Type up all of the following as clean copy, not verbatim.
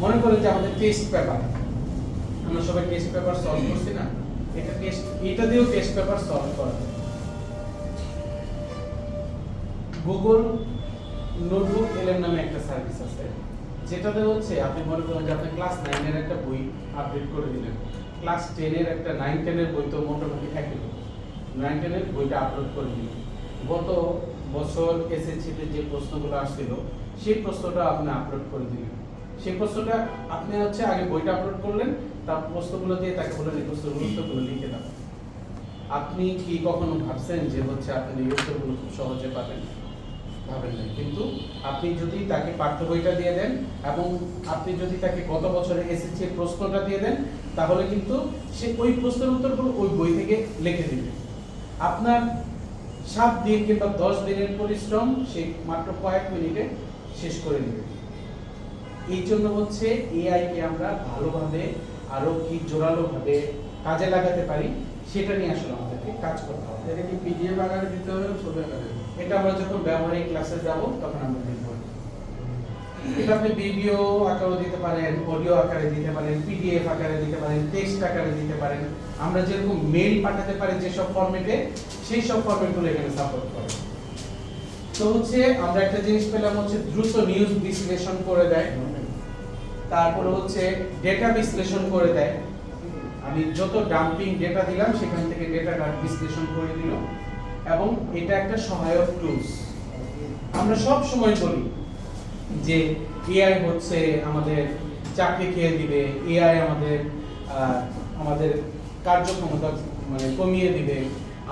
মনে করেন যে আমাদের টেস্ট পেপার, আমরা সবাই টেস্ট পেপার সলভ করছি না, এটা দিয়েও টেস্ট পেপার সলভ করা যায়। গুগল নোটবুক এলএম নামে একটা সার্ভিস আছে, যেটাতে হচ্ছে আপনি মনে করেন যে আপনি ক্লাস 9 এর একটা বই আপডেট করে দিলেন, ক্লাস 10 এর একটা 9 10 এর বই তো মোটামুটি একই, 9 10 এর বইটা আপলোড করে দিলেন। গত বছর এসএসসি তে যে প্রশ্নগুলো আসছিল সেই প্রশ্নটা আপনি আপলোড করে দিলেন। সেই প্রশ্নটা আপনি হচ্ছে আগে বইটা আপলোড করলেন, তার প্রশ্নগুলো দিয়ে তাকে বললেন এই প্রশ্নগুলো উত্তরগুলো লিখে দাও। আপনি কি কখনো ভাবছেন যে হচ্ছে আপনি এই উত্তরগুলো খুব সহজে পাবেন? ভাবেন না। কিন্তু আপনি যদি তাকে পাঠ্য বইটা দিয়ে দেন এবং আপনি যদি তাকে গত বছরের এসএসসি এর প্রশ্নটা দিয়ে দেন, তাহলে কিন্তু সে ওই প্রশ্নের উত্তরগুলো ওই বই থেকে লিখে দিবে। আপনার 7 দিন কিংবা 10 দিনের পরিশ্রম সে মাত্র কয়েক মিনিটে শেষ করে নেবে। এই জন্য হচ্ছে এআই কে আমরা ভালোভাবে আরো কি জোরালো ভাবে কাজে লাগাতে পারি সেটা নিয়ে আসলে আমাদেরকে কাজ করতে হবে। এটা কি পিডিএফ আকারে দিতে হবে না ছবি আকারে? এটা আমরা যখন ব্যবহারিক ক্লাসে যাব তখন আমরা দেখব। এটা আপনি ভিডিও আকারে দিতে পারেন, অডিও আকারে দিতে পারেন, পিডিএফ আকারে দিতে পারেন, টেক্সট আকারে দিতে পারেন। আমরা যেরকম মেইল পাঠাতে পারি যেসব ফরম্যাটে, সেই সব ফরম্যাটগুলো এখানে সাপোর্ট করে। তো হচ্ছে আমরা একটা জিনিস পেলাম হচ্ছে দ্রুত নিউজ বিশ্লেষণ করে দেয়, তারপরে হচ্ছে ডেটা বিশ্লেষণ করে দেয়। আমি যত ডাম্পিং ডেটা দিলাম সেখান থেকে ডেটাটা বিশ্লেষণ করে দিল, এবং এটা একটা সহায়ক টুলস। আমরা সব সময় বলি যে এআই হচ্ছে আমাদের চাকরি খেয়ে দিবে, এআই আমাদের কার্যক্ষমতা মানে কমিয়ে দিবে,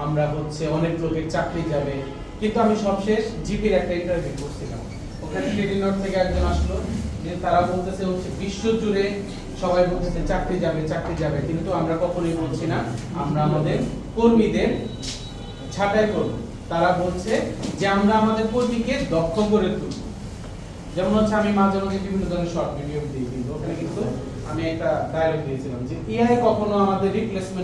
আমরা হচ্ছে অনেক লোকের চাকরি যাবে। কিন্তু আমি সবশেষ জিপির একটা ইন্টারভিউ করছিলাম, ওখানে টেলিনট থেকে একজন আসলো, যে তারা বলতেছে হচ্ছে বিশ্ব জুড়ে সবাই বলতেছে চাকরি যাবে চাকরি যাবে, কিন্তু আমরা কখনোই বলছি না আমরা আমাদের কর্মীদের ছাঁটাই করব। তারা বলছে যে আমরা আমাদের কর্মীকে দক্ষ করে তুলব। যেমন হচ্ছে আমি মাঝে মাঝে বিভিন্ন ধরনের শর্ট ভিডিও দিই, কিন্তু ওখানে কিন্তু আমি একটা ডায়লগ দিয়েছিলাম যে এআই কখনো আমাদের রিপ্লেসমেন্ট